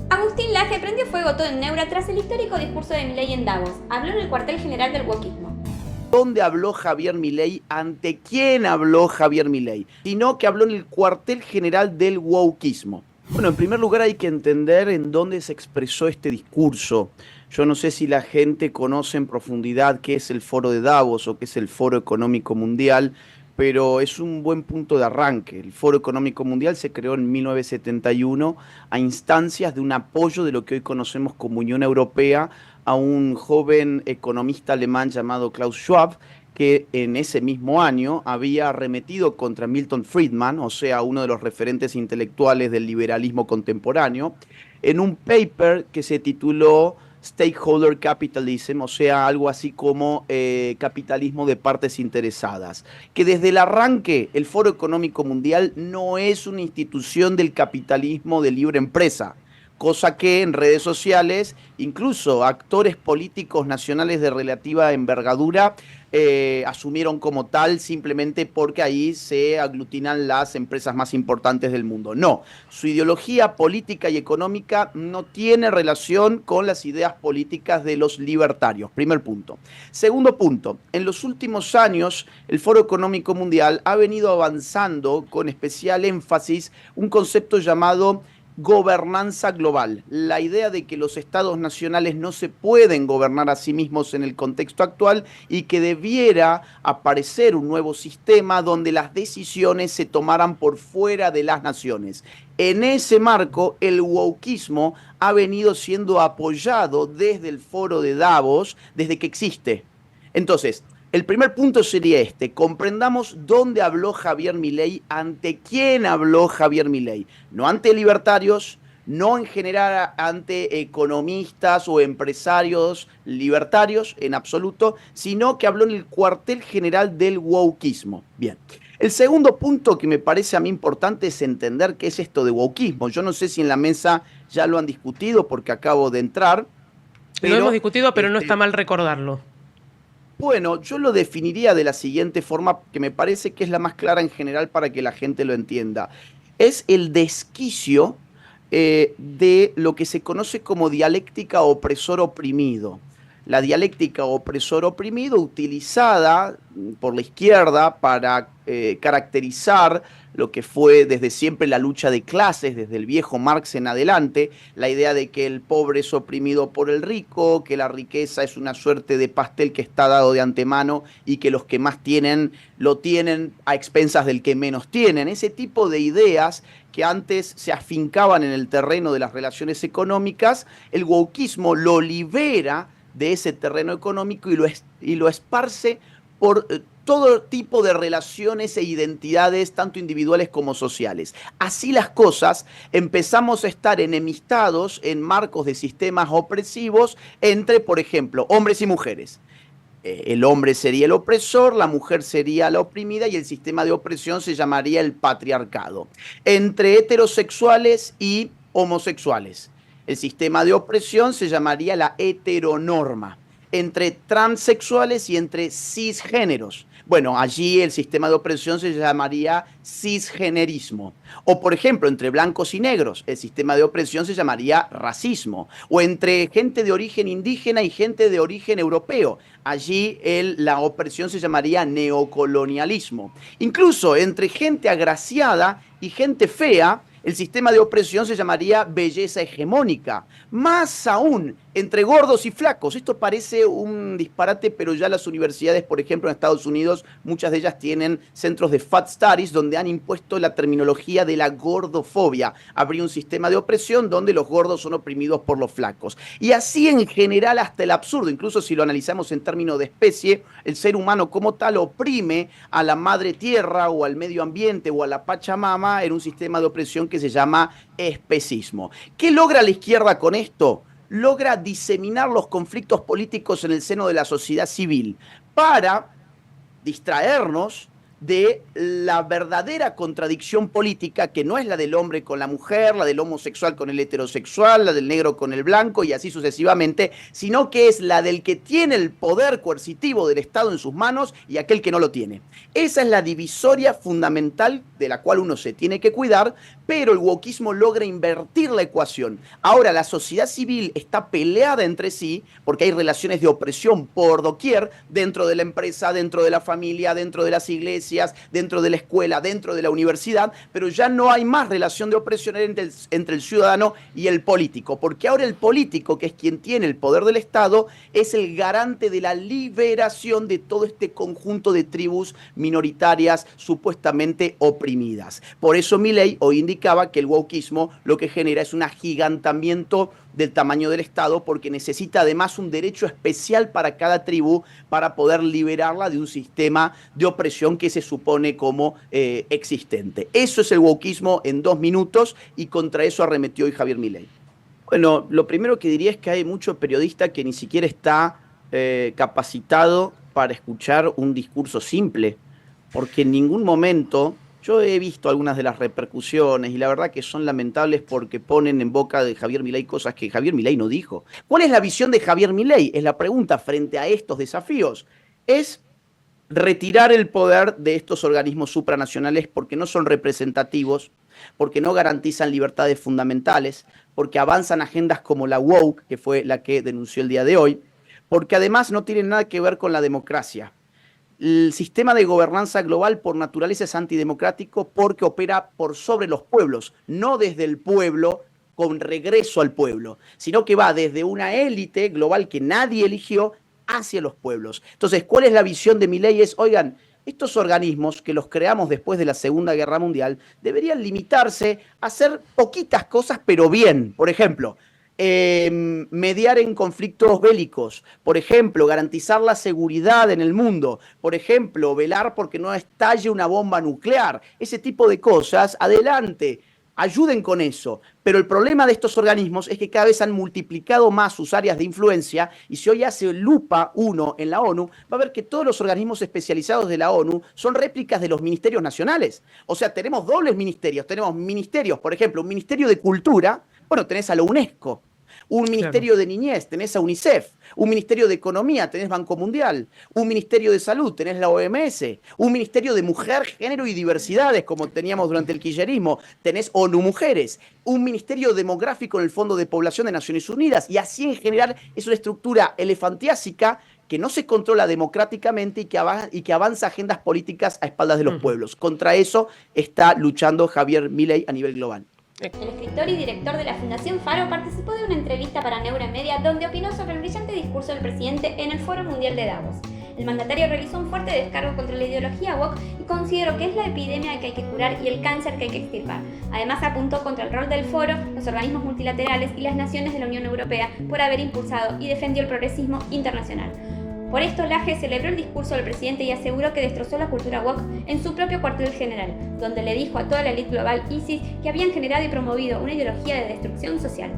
Agustín Laje prendió fuego todo en Neura tras el histórico discurso de Milei en Davos. Habló en el cuartel general del wokismo. ¿Dónde habló Javier Milei? ¿Ante quién habló Javier Milei? Sino que habló en el cuartel general del wokismo. Bueno, en primer lugar hay que entender en dónde se expresó este discurso. Yo no sé si la gente conoce en profundidad qué es el Foro de Davos o qué es el Foro Económico Mundial, pero es un buen punto de arranque. El Foro Económico Mundial se creó en 1971 a instancias de un apoyo de lo que hoy conocemos como Unión Europea a un joven economista alemán llamado Klaus Schwab, que en ese mismo año había arremetido contra Milton Friedman, o sea, uno de los referentes intelectuales del liberalismo contemporáneo, en un paper que se tituló Stakeholder Capitalism, o sea, algo así como capitalismo de partes interesadas, que desde el arranque el Foro Económico Mundial no es una institución del capitalismo de libre empresa, cosa que en redes sociales incluso actores políticos nacionales de relativa envergadura asumieron como tal simplemente porque ahí se aglutinan las empresas más importantes del mundo. No, su ideología política y económica no tiene relación con las ideas políticas de los libertarios, primer punto. Segundo punto, en los últimos años el Foro Económico Mundial ha venido avanzando con especial énfasis un concepto llamado gobernanza global, la idea de que los estados nacionales no se pueden gobernar a sí mismos en el contexto actual y que debiera aparecer un nuevo sistema donde las decisiones se tomaran por fuera de las naciones. En ese marco, el wokismo ha venido siendo apoyado desde el Foro de Davos desde que existe. Entonces, el primer punto sería este: comprendamos dónde habló Javier Milei, ante quién habló Javier Milei. No ante libertarios, no en general ante economistas o empresarios libertarios en absoluto, sino que habló en el cuartel general del wokismo. Bien. El segundo punto que me parece a mí importante es entender qué es esto de wokismo. Yo no sé si en la mesa ya lo han discutido porque acabo de entrar. Lo hemos discutido, pero no está mal recordarlo. Bueno, yo lo definiría de la siguiente forma, que me parece que es la más clara en general para que la gente lo entienda. Es el desquicio de lo que se conoce como dialéctica opresor-oprimido. La dialéctica opresor-oprimido utilizada por la izquierda para caracterizar lo que fue desde siempre la lucha de clases, desde el viejo Marx en adelante, la idea de que el pobre es oprimido por el rico, que la riqueza es una suerte de pastel que está dado de antemano y que los que más tienen lo tienen a expensas del que menos tienen. Ese tipo de ideas que antes se afincaban en el terreno de las relaciones económicas, el wokismo lo libera de ese terreno económico y lo esparce por todo tipo de relaciones e identidades, tanto individuales como sociales. Así las cosas, empezamos a estar enemistados en marcos de sistemas opresivos entre, por ejemplo, hombres y mujeres. El hombre sería el opresor, la mujer sería la oprimida y el sistema de opresión se llamaría el patriarcado. Entre heterosexuales y homosexuales, el sistema de opresión se llamaría la heteronorma. Entre transexuales y entre cisgéneros, bueno, allí el sistema de opresión se llamaría cisgenerismo. O, por ejemplo, entre blancos y negros, el sistema de opresión se llamaría racismo. O entre gente de origen indígena y gente de origen europeo, allí la opresión se llamaría neocolonialismo. Incluso entre gente agraciada y gente fea, el sistema de opresión se llamaría belleza hegemónica. Más aún, entre gordos y flacos. Esto parece un disparate, pero ya las universidades, por ejemplo, en Estados Unidos, muchas de ellas tienen centros de fat studies donde han impuesto la terminología de la gordofobia. Habría un sistema de opresión donde los gordos son oprimidos por los flacos. Y así en general hasta el absurdo. Incluso si lo analizamos en términos de especie, el ser humano como tal oprime a la madre tierra o al medio ambiente o a la Pachamama en un sistema de opresión que se llama especismo. ¿Qué logra la izquierda con esto? Logra diseminar los conflictos políticos en el seno de la sociedad civil para distraernos de la verdadera contradicción política, que no es la del hombre con la mujer, la del homosexual con el heterosexual, la del negro con el blanco y así sucesivamente, sino que es la del que tiene el poder coercitivo del Estado en sus manos y aquel que no lo tiene. Esa es la divisoria fundamental de la cual uno se tiene que cuidar, pero el wokismo logra invertir la ecuación. Ahora, la sociedad civil está peleada entre sí porque hay relaciones de opresión por doquier, dentro de la empresa, dentro de la familia, dentro de las iglesias, dentro de la escuela, dentro de la universidad, pero ya no hay más relación de opresión entre el ciudadano y el político, porque ahora el político, que es quien tiene el poder del Estado, es el garante de la liberación de todo este conjunto de tribus minoritarias supuestamente oprimidas. Por eso Milei hoy indicaba que el wokismo lo que genera es un agigantamiento del tamaño del Estado, porque necesita además un derecho especial para cada tribu para poder liberarla de un sistema de opresión que se supone como existente. Eso es el wokismo en 2 minutos, y contra eso arremetió hoy Javier Milei. Bueno, lo primero que diría es que hay mucho periodista que ni siquiera está capacitado para escuchar un discurso simple, porque en ningún momento... Yo he visto algunas de las repercusiones y la verdad que son lamentables, porque ponen en boca de Javier Milei cosas que Javier Milei no dijo. ¿Cuál es la visión de Javier Milei? Es la pregunta frente a estos desafíos. Es retirar el poder de estos organismos supranacionales porque no son representativos, porque no garantizan libertades fundamentales, porque avanzan agendas como la woke, que fue la que denunció el día de hoy, porque además no tienen nada que ver con la democracia. El sistema de gobernanza global por naturaleza es antidemocrático porque opera por sobre los pueblos, no desde el pueblo con regreso al pueblo, sino que va desde una élite global que nadie eligió hacia los pueblos. Entonces, ¿cuál es la visión de Milei? Es, oigan, estos organismos que los creamos después de la Segunda Guerra Mundial deberían limitarse a hacer poquitas cosas, pero bien. Por ejemplo, mediar en conflictos bélicos, por ejemplo, garantizar la seguridad en el mundo, por ejemplo, velar porque no estalle una bomba nuclear, ese tipo de cosas, adelante, ayuden con eso. Pero el problema de estos organismos es que cada vez han multiplicado más sus áreas de influencia, y si hoy hace lupa uno en la ONU, va a ver que todos los organismos especializados de la ONU son réplicas de los ministerios nacionales. O sea, tenemos dobles ministerios, por ejemplo, un ministerio de cultura. Bueno, tenés a la UNESCO, un ministerio de niñez, tenés a UNICEF, un ministerio de economía, tenés Banco Mundial, un ministerio de salud, tenés la OMS, un ministerio de mujer, género y diversidades, como teníamos durante el kirchnerismo, tenés ONU Mujeres, un ministerio demográfico en el Fondo de Población de Naciones Unidas, y así en general es una estructura elefantiásica que no se controla democráticamente y que avanza agendas políticas a espaldas de los pueblos. Contra eso está luchando Javier Milei a nivel global. El escritor y director de la Fundación Faro participó de una entrevista para Neuromedia donde opinó sobre el brillante discurso del presidente en el Foro Mundial de Davos. El mandatario realizó un fuerte descargo contra la ideología woke y consideró que es la epidemia que hay que curar y el cáncer que hay que extirpar. Además, apuntó contra el rol del foro, los organismos multilaterales y las naciones de la Unión Europea por haber impulsado y defendió el progresismo internacional. Por esto, Laje celebró el discurso del presidente y aseguró que destrozó la cultura woke en su propio cuartel general, donde le dijo a toda la élite global ISIS que habían generado y promovido una ideología de destrucción social.